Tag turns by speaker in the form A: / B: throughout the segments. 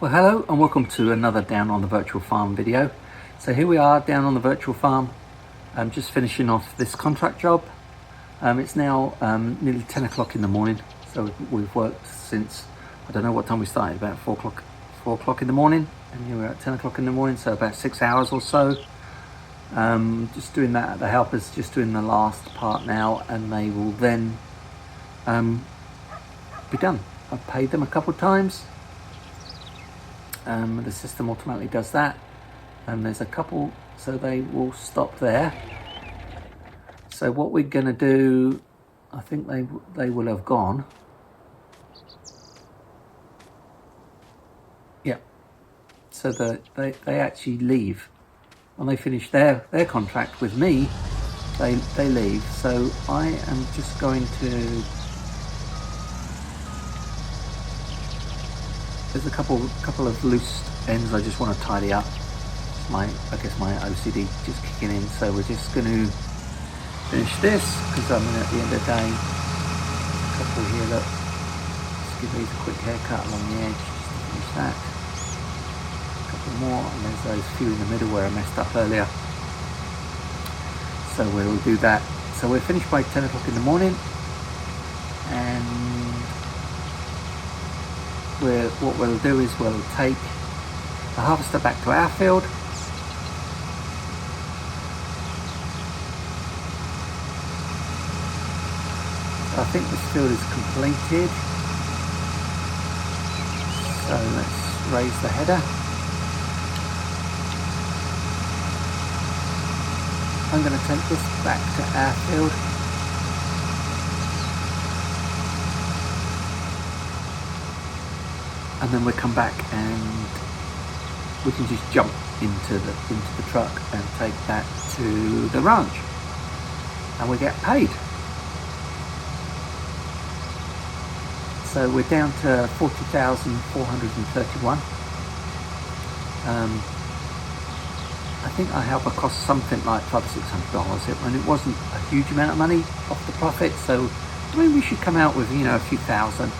A: Well, hello and welcome to another Down on the Virtual Farm video. So here we are down on the virtual farm. I'm just finishing off this contract job. It's now nearly 10 o'clock in the morning. So we've worked since, I don't know what time we started, about 4 o'clock in the morning. And here we're at 10 o'clock in the morning, so about 6 hours or so. Just doing that, the helper's just doing the last part now, and they will then be done. I've paid them a couple of times. The system automatically does that, and there's a couple, so they will stop there. So what we're going to do, I think they will have gone. Yeah, so they actually leave when they finish their contract with me. They leave. So I am just going to. There's a couple of loose ends I just want to tidy up. I guess my OCD just kicking in. So we're just going to finish this because at the end of the day, a couple here. Look, just give these a quick haircut along the edge just to finish that. A couple more, and there's those few in the middle where I messed up earlier. So we'll do that. So we're finished by 10 o'clock in the morning, and what we'll do is we'll take the harvester back to our field. So I think this field is completed. So let's raise the header. I'm going to take this back to our field. And then we come back and we can just jump into the truck and take that to the ranch, and we get paid. So we're down to 40,431. I think our helper cost something like $500 or $600, and it wasn't a huge amount of money off the profit. So I mean, we should come out with a few thousand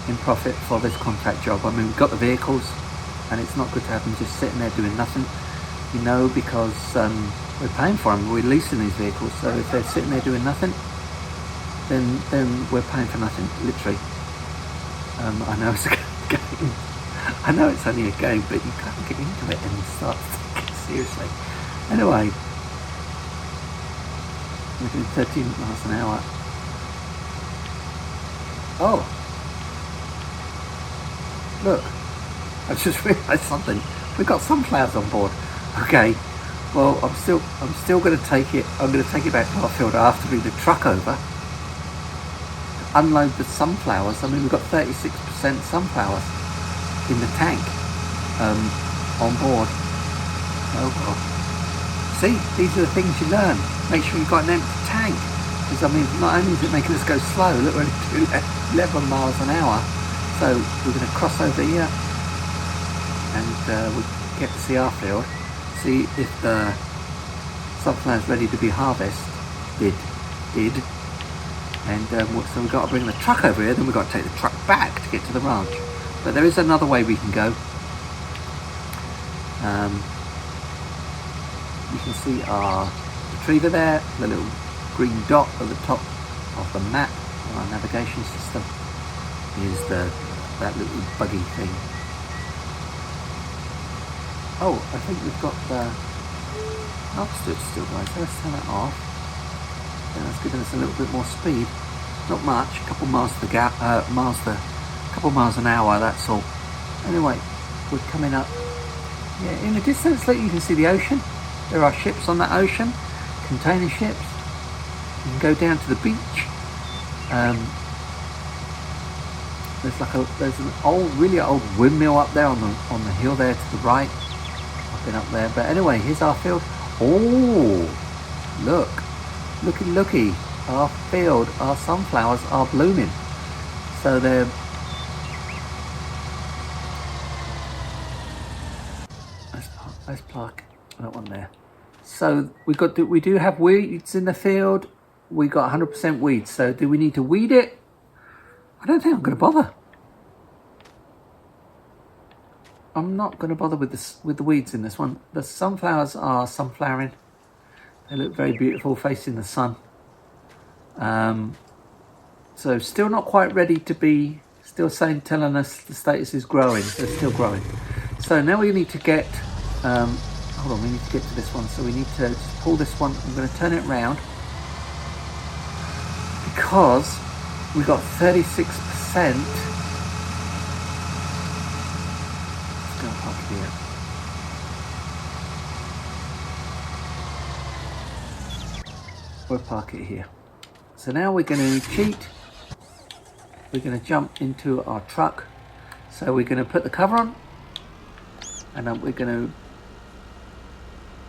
A: in profit for this contract job. I mean, we've got the vehicles, and it's not good to have them just sitting there doing nothing, because we're paying for them, we're leasing these vehicles. So if they're sitting there doing nothing, then we're paying for nothing, literally. I know it's a game. I know it's only a game, but you can't get into it and start taking it seriously. Anyway, we're doing 13 miles an hour. Oh, look, I just realised something. We've got sunflowers on board. Okay, well, I'm still going to take it. I'm going to take it back to our field. I have to bring the truck over, unload the sunflowers. I mean, we've got 36% sunflowers in the tank on board. Oh well. See, these are the things you learn. Make sure you've got an empty tank, because I mean, not only is it making us go slow. Look, we're only doing 11 miles an hour. So we're going to cross over here, and we get to see our field, see if the sunflower is ready to be harvested. And so we've got to bring the truck over here, then we've got to take the truck back to get to the ranch. But there is another way we can go. You can see our retriever there, the little green dot at the top of the map on our navigation system is that little buggy thing. Oh, I think we've got the stood still, guys. So let's turn that off. Yeah, that's giving us a little bit more speed. Not much, a couple miles to the couple miles an hour. That's all. Anyway, we're coming up. Yeah, in the distance, look, you can see the ocean. There are ships on that ocean, container ships. You can go down to the beach. There's an really old windmill up there on the hill there to the right. I've been up there, but anyway, here's our field. Oh, looky! Our field, our sunflowers are blooming. So they're. Let's park that one there. So we do have weeds in the field. We got 100% weeds. So do we need to weed it? I don't think I'm going to bother. I'm not going to bother with this, with the weeds in this one. The sunflowers are sunflowering. They look very beautiful facing the sun. So still not quite ready to be, still telling us the status is growing. They're still growing. So now we need to get, hold on, we need to get to this one. So we need to just pull this one. I'm going to turn it round because we've got 36%. Here. We'll park it here. So now we're going to cheat. We're going to jump into our truck. So we're going to put the cover on, and then we're going to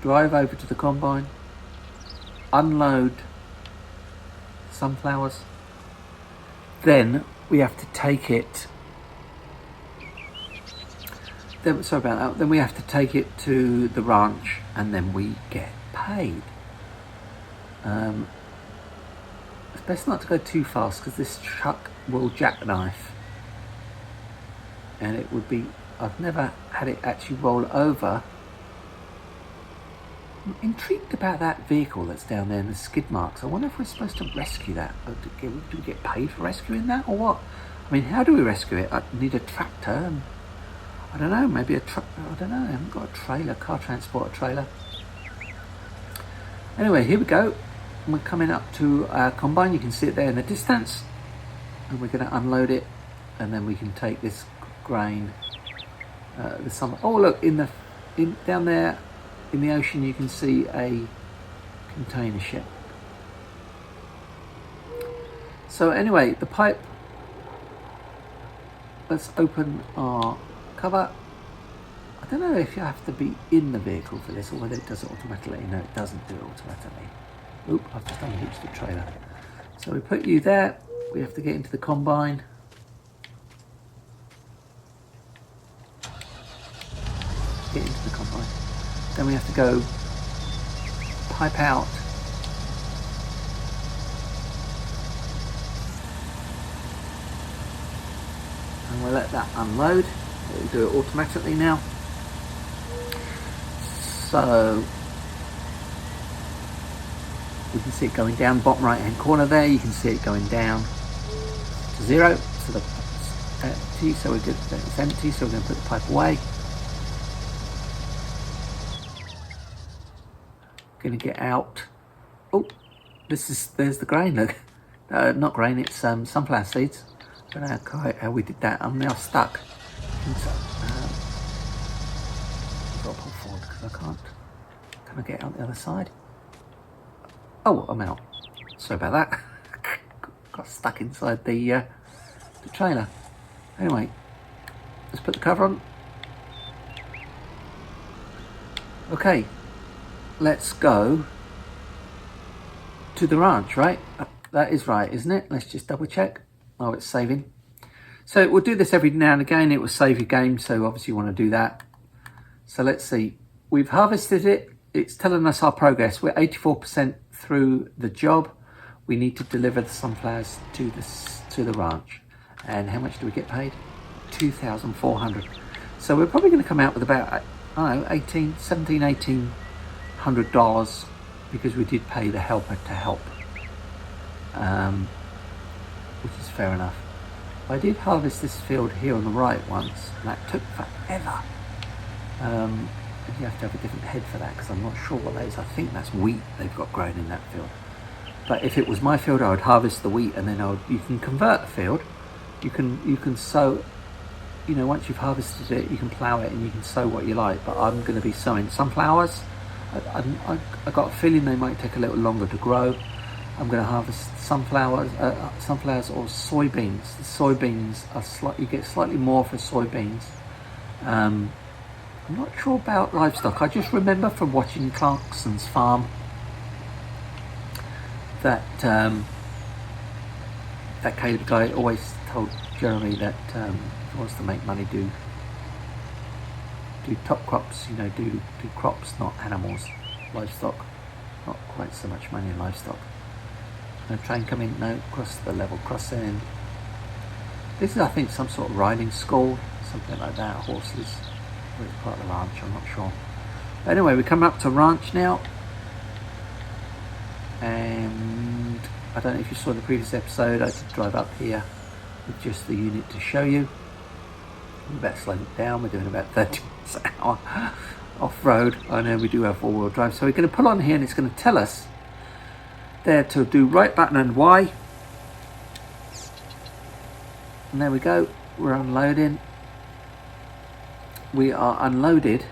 A: drive over to the combine, unload sunflowers. Then we have to take it. Sorry about that. Then we have to take it to the ranch, and then we get paid. It's best not to go too fast because this truck will jackknife, and it would be. I've never had it actually roll over. I'm intrigued about that vehicle that's down there in the skid marks. I wonder if we're supposed to rescue that. Do we get paid for rescuing that, or what? I mean, how do we rescue it? I need a tractor. And I don't know, maybe a truck, I don't know, I haven't got a trailer, car transport trailer. Anyway, here we go. We're coming up to our combine. You can see it there in the distance. And we're going to unload it, and then we can take this grain. Oh look, down there in the ocean you can see a container ship. So anyway, the pipe, let's open our cover. I don't know if you have to be in the vehicle for this or whether it does it automatically. No, it doesn't do it automatically. Oop, I've just unhitched the trailer. So we put you there. We have to get into the combine. Get into the combine. Then we have to go pipe out. And we'll let that unload. We'll do it automatically now. So we can see it going down, bottom right hand corner there. You can see it going down to 0. So that's empty. So we're good. It's empty. So we're going to put the pipe away. Going to get out. Oh, there's the grain. Look, not grain. It's sunflower seeds. I don't know how we did that. I'm now stuck. I've got to pull forward because I can't. Can I get out the other side? Oh, I'm out. Sorry about that. Got stuck inside the trailer. Anyway, let's put the cover on. Okay, let's go to the ranch, right? That is right, isn't it? Let's just double check. Oh, it's saving. So we'll do this every now and again. It will save your game, so obviously you want to do that. So let's see. We've harvested it. It's telling us our progress. We're 84% through the job. We need to deliver the sunflowers to the ranch. And how much do we get paid? $2,400. So we're probably going to come out with about, I don't know, $1,800 because we did pay the helper to help, which is fair enough. I did harvest this field here on the right once, and that took forever. And you have to have a different head for that because I'm not sure what that is. I think that's wheat they've got grown in that field. But if it was my field, I would harvest the wheat, and then you can convert the field. You can sow. You know, once you've harvested it, you can plough it and you can sow what you like. But I'm going to be sowing sunflowers. I got a feeling they might take a little longer to grow. I'm going to harvest sunflowers or soybeans. The soybeans are you get slightly more for soybeans. I'm not sure about livestock. I just remember from watching Clarkson's Farm that that Caleb guy always told Jeremy that if he wants to make money, do top crops. You know, do crops, not animals, livestock. Not quite so much money in livestock. No train coming, no, cross the level crossing. This is, I think, some sort of riding school, something like that, horses. Or it's part of the ranch, I'm not sure. But anyway, we're coming up to ranch now. And I don't know if you saw in the previous episode, I did drive up here with just the unit to show you. We better slow it down. We're doing about 30 miles an hour off-road. I know we do have four-wheel drive. So we're going to pull on here and it's going to tell us there to do right button and Y. And there we go. We're unloading. We are unloaded.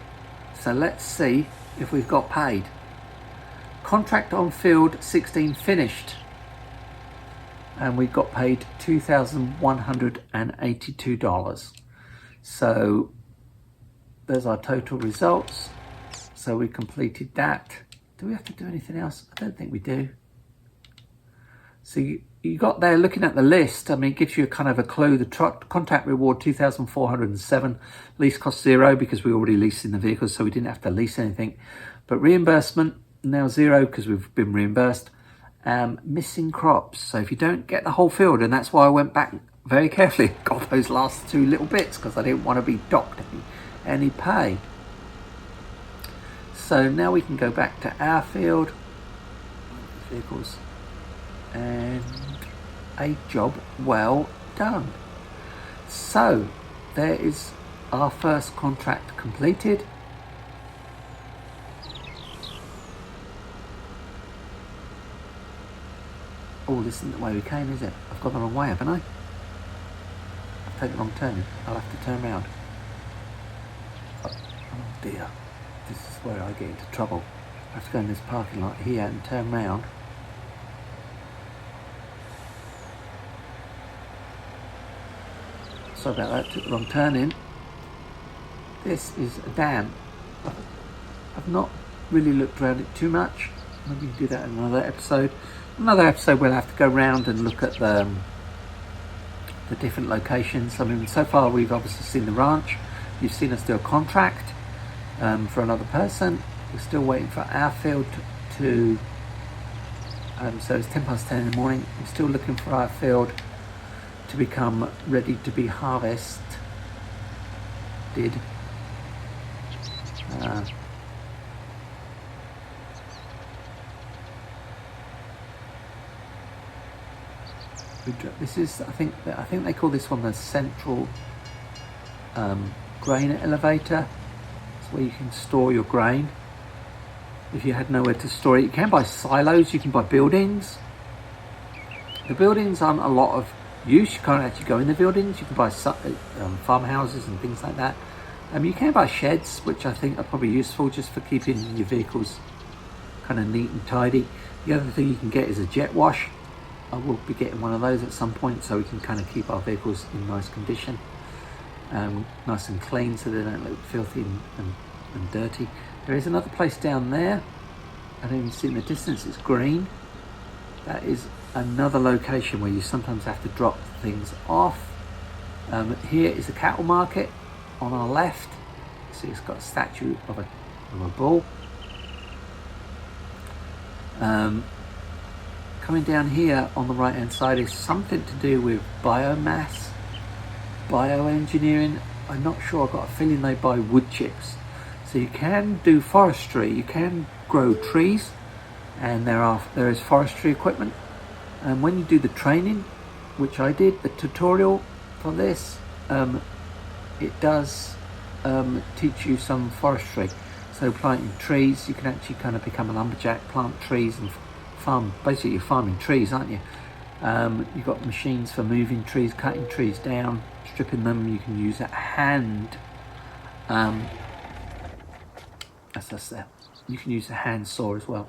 A: So let's see if we've got paid. Contract on field 16 finished. And we got paid $2,182. So there's our total results. So we completed that. Do we have to do anything else? I don't think we do. So you got there looking at the list. I mean, it gives you a kind of a clue. The contract reward 2,407. Lease cost 0 because we already leased in the vehicles, so we didn't have to lease anything. But reimbursement now 0 because we've been reimbursed. Missing crops. So if you don't get the whole field, and that's why I went back very carefully, got those last 2 little bits because I didn't want to be docked any pay. So now we can go back to our field, vehicles, and a job well done. So there is our first contract completed. Oh, this isn't the way we came, is it? I've gone the wrong way, haven't I? I've taken the wrong turn. I'll have to turn around. Oh dear. This is where I get into trouble. I have to go in this parking lot here and turn round. Sorry about that, took the wrong turn in. This is a dam. I've not really looked around it too much. Maybe do that in another episode. Another episode we'll have to go round and look at the different locations. I mean, so far we've obviously seen the ranch. You've seen us do a contract for another person. We're still waiting for our field to so it's 10:10 in the morning. We're still looking for our field to become ready to be harvested. This is, I think they call this one the central grain elevator. It's where you can store your grain. If you had nowhere to store it, you can buy silos. You can buy buildings. The buildings aren't a lot of use. You can't actually go in the buildings. You can buy farmhouses and things like that. You can buy sheds, which I think are probably useful just for keeping your vehicles kind of neat and tidy. The other thing you can get is a jet wash. I will be getting one of those at some point so we can kind of keep our vehicles in nice condition, nice and clean so they don't look filthy and dirty. There is another place down there. I don't even see in the distance, it's green. That is another location where you sometimes have to drop things off. Here is the cattle market on our left. See, it's got a statue of a bull. Coming down here on the right hand side is something to do with biomass, bioengineering. I'm not sure, I've got a feeling they buy wood chips. So you can do forestry, you can grow trees, and there is forestry equipment. And when you do the training, which I did, the tutorial for this, it does teach you some forestry. So planting trees, you can actually kind of become a lumberjack, plant trees and farm. Basically you're farming trees, aren't you? You've got machines for moving trees, cutting trees down, stripping them. You can use a hand, that's there. You can use a hand saw as well.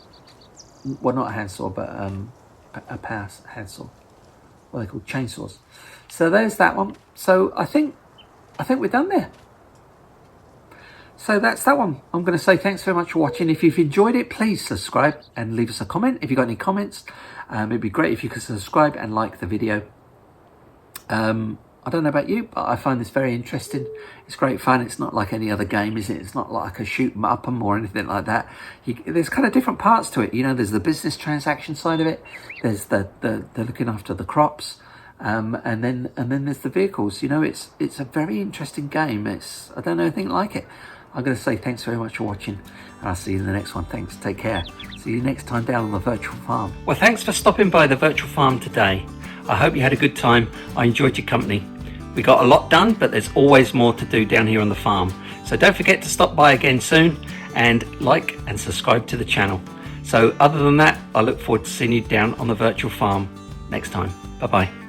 A: Well, not a hand saw, but a power hand saw. What are they called? Chainsaws. So there's that one. So I think we're done there. So that's that one. I'm going to say thanks very much for watching. If you've enjoyed it, please subscribe and leave us a comment. If you've got any comments, it'd be great if you could subscribe and like the video. I don't know about you, but I find this very interesting. It's great fun. It's not like any other game, is it? It's not like a shoot 'em up 'em or anything like that. There's kind of different parts to it. You know, there's the business transaction side of it. There's the looking after the crops. and then there's the vehicles. You know, it's a very interesting game. I don't know anything like it. I'm going to say thanks very much for watching, and I'll see you in the next one. Thanks, take care. See you next time down on the virtual farm. Well, thanks for stopping by the virtual farm today. I hope you had a good time. I enjoyed your company. We got a lot done, but there's always more to do down here on the farm. So don't forget to stop by again soon, and like and subscribe to the channel. So other than that, I look forward to seeing you down on the virtual farm next time. Bye bye.